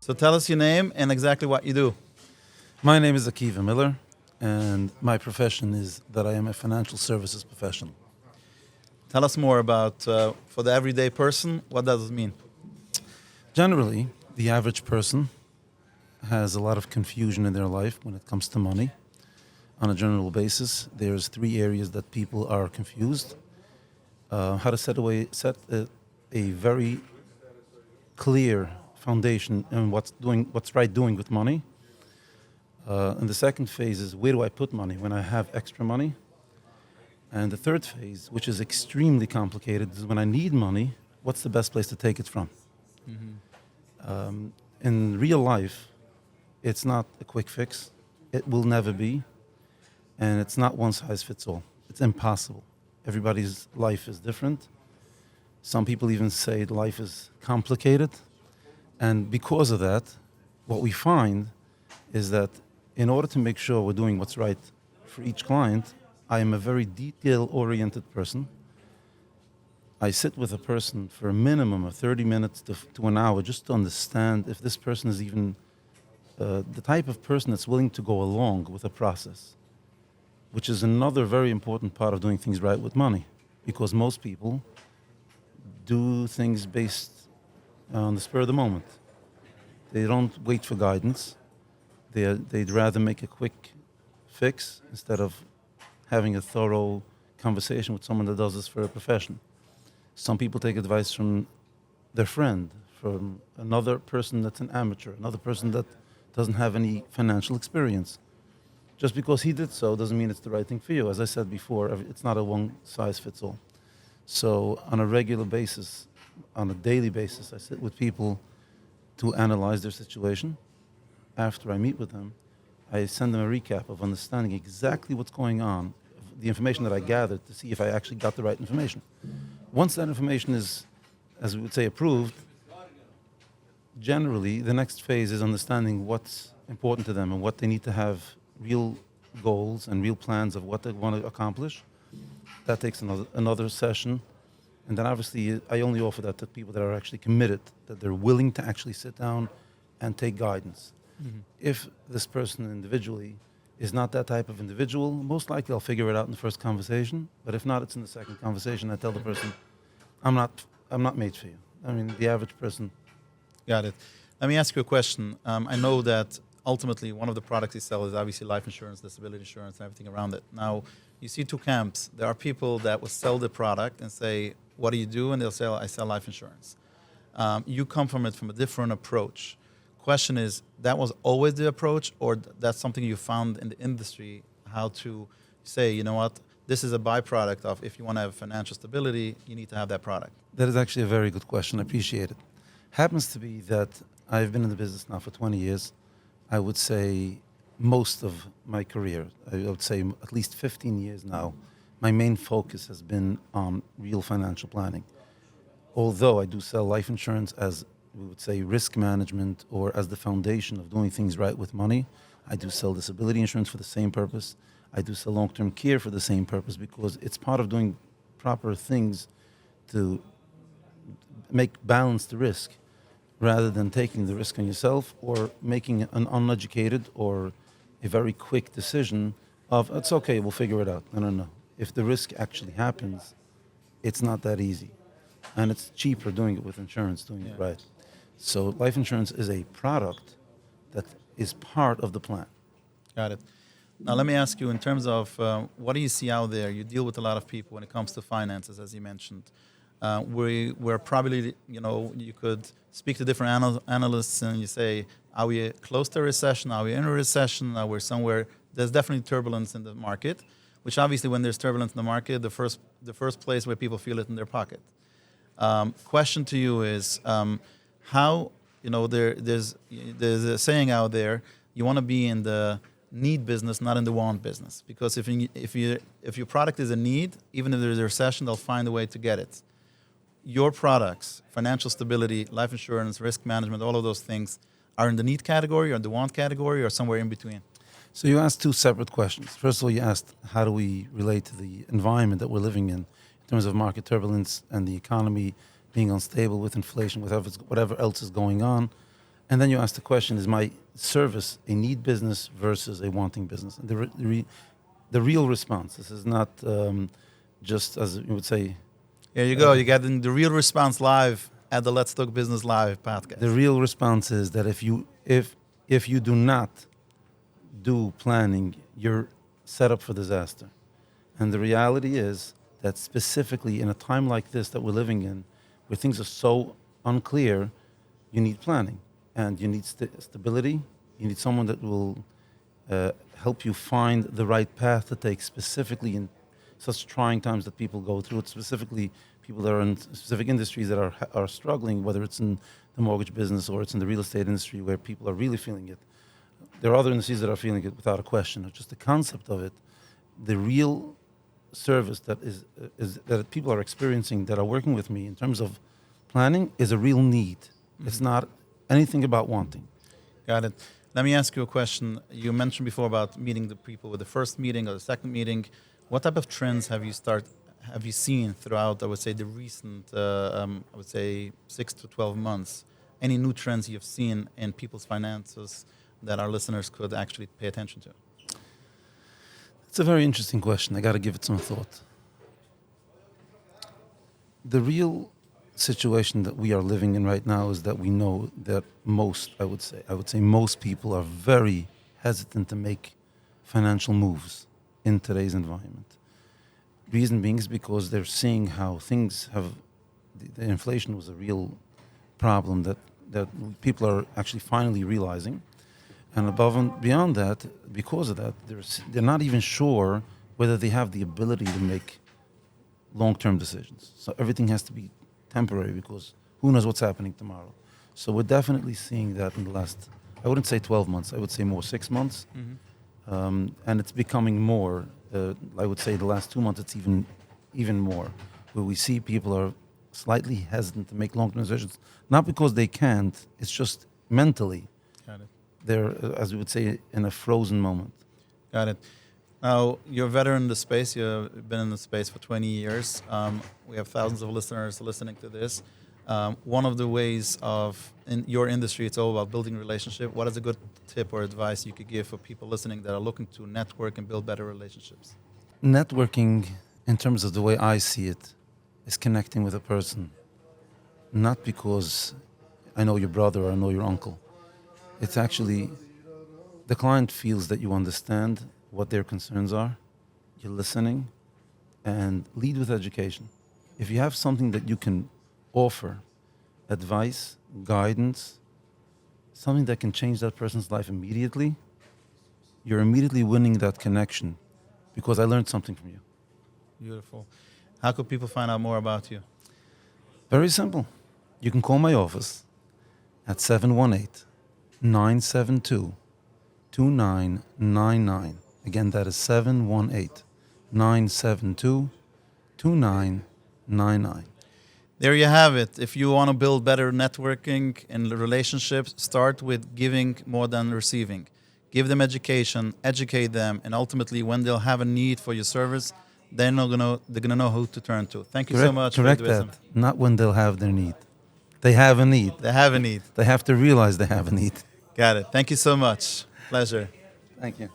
So tell us your name and exactly what you do. My name is Akiva Miller, and my profession is that I am a financial services professional. Tell us more about, for the everyday person, what does it mean? Generally, the average person has a lot of confusion in their life when it comes to money. On a general basis, there's three areas that people are confused. How to set a very clear foundation in what's right doing with money. And the second phase is, where do I put money when I have extra money? And the third phase, which is extremely complicated, is when I need money, what's the best place to take it from? In real life, it's not a quick fix. It will never be. And it's not one size fits all. It's impossible. Everybody's life is different. Some people even say life is complicated. And because of that, what we find is that in order to make sure we're doing what's right for each client, I am a very detail-oriented person. I sit with a person for a minimum of 30 minutes to an hour just to understand if this person is even the type of person that's willing to go along with a process, which is another very important part of doing things right with money, because most people do things based on the spur of the moment. They don't wait for guidance. They'd rather make a quick fix instead of having a thorough conversation with someone that does this for a profession. Some people take advice from their friend, from another person that's an amateur, another person that doesn't have any financial experience. Just because he did so doesn't mean it's the right thing for you. As I said before, it's not a one-size-fits-all. So on a regular basis, on a daily basis, I sit with people to analyze their situation. After I meet with them, I send them a recap of understanding exactly what's going on, the information that I gathered, to see if I actually got the right information. Once that information is, as we would say, approved, generally the next phase is understanding what's important to them and what they need to have real goals and real plans of what they want to accomplish. That takes another session. And then obviously I only offer that to people that are actually committed, that they're willing to actually sit down and take guidance. Mm-hmm. If this person individually is not that type of individual, most likely I'll figure it out in the first conversation. But if not, it's in the second conversation. I tell the person, I'm not made for you. I mean, the average person. Got it. Let me ask you a question. I know that ultimately one of the products you sell is obviously life insurance, disability insurance, and everything around it. Now, you see two camps. There are people that will sell the product and say, what do you do? And they'll say, I sell life insurance. You come from it from a different approach. Question is, that was always the approach, or that's something you found in the industry, how to say, you know what, this is a byproduct of, if you want to have financial stability, you need to have that product? That is actually a very good question. I appreciate it. Happens to be that I've been in the business now for 20 years. I would say most of my career, I would say at least 15 years now, my main focus has been on real financial planning. Although I do sell life insurance as, we would say, risk management, or as the foundation of doing things right with money, I do sell disability insurance for the same purpose. I do sell long-term care for the same purpose, because it's part of doing proper things to balance the risk, rather than taking the risk on yourself or making an uneducated or a very quick decision of, it's okay, we'll figure it out. No. If the risk actually happens, it's not that easy. And it's cheaper doing it with insurance, doing it right. So life insurance is a product that is part of the plan. Got it. Now let me ask you, in terms of what do you see out there? You deal with a lot of people when it comes to finances, as you mentioned. We're probably, you could speak to different analysts and you say, are we close to a recession? Are we in a recession? Are we somewhere? There's definitely turbulence in the market, which obviously when there's turbulence in the market, the first place where people feel it in their pocket. Question to you is, how, there's a saying out there, you want to be in the need business, not in the want business. Because if your product is a need, even if there's a recession, they'll find a way to get it. Your products, financial stability, life insurance, risk management, all of those things are in the need category or the want category or somewhere in between? So you asked two separate questions. First of all, you asked, how do we relate to the environment that we're living in terms of market turbulence and the economy being unstable with inflation, with whatever else is going on. And then you ask the question, is my service a need business versus a wanting business? And the real response, this is not just, as you would say, Here you go. You got the real response live at the Let's Talk Business Live podcast. the real response is that if you do not do planning, you're set up for disaster. And the reality is that specifically in a time like this that we're living in, where things are so unclear, you need planning and you need stability. You need someone that will help you find the right path to take, specifically in such trying times that people go through. It's specifically people that are in specific industries that are struggling, whether it's in the mortgage business or it's in the real estate industry where people are really feeling it. There are other industries that are feeling it without a question. It's just the concept of it, the real service that is that people are experiencing that are working with me in terms of planning is a real need. Mm-hmm. It's not anything about wanting. Got it. Let me ask you a question. You mentioned before about meeting the people with the first meeting or the second meeting. What type of trends have you seen throughout, I would say, the recent, 6 to 12 months? Any new trends you've seen in people's finances that our listeners could actually pay attention to? It's a very interesting question. I got to give it some thought. The real situation that we are living in right now is that we know that I would say most people are very hesitant to make financial moves in today's environment. Reason being is because they're seeing how things have, the inflation was a real problem that people are actually finally realizing. And above and beyond that, because of that, they're not even sure whether they have the ability to make long-term decisions. So everything has to be temporary because who knows what's happening tomorrow. So we're definitely seeing that in the last, I wouldn't say 12 months, I would say more 6 months. Mm-hmm. And it's becoming more, I would say the last 2 months it's even more, where we see people are slightly hesitant to make long-term decisions. Not because they can't, it's just mentally. Got it. They're, as we would say, in a frozen moment. Got it. Now, you're a veteran in the space. You've been in the space for 20 years. We have thousands of listeners listening to this. One of the ways in your industry, it's all about building relationship. What is a good tip or advice you could give for people listening that are looking to network and build better relationships? Networking, in terms of the way I see it, is connecting with a person. Not because I know your brother or I know your uncle. It's actually, the client feels that you understand what their concerns are, you're listening, and lead with education. If you have something that you can offer, advice, guidance, something that can change that person's life immediately, you're immediately winning that connection because I learned something from you. Beautiful. How could people find out more about you? Very simple. You can call my office at 718-972-2999. Again, that is 718-972-2999. There you have it. If you want to build better networking and relationships, start with giving more than receiving. Give them education, educate them, and ultimately when they'll have a need for your service, they're gonna know who to turn to. Thank you so much. Correct that. Not when they'll have their need. They have a need. They have a need. They have to realize they have a need. Got it. Thank you so much. Pleasure. Thank you.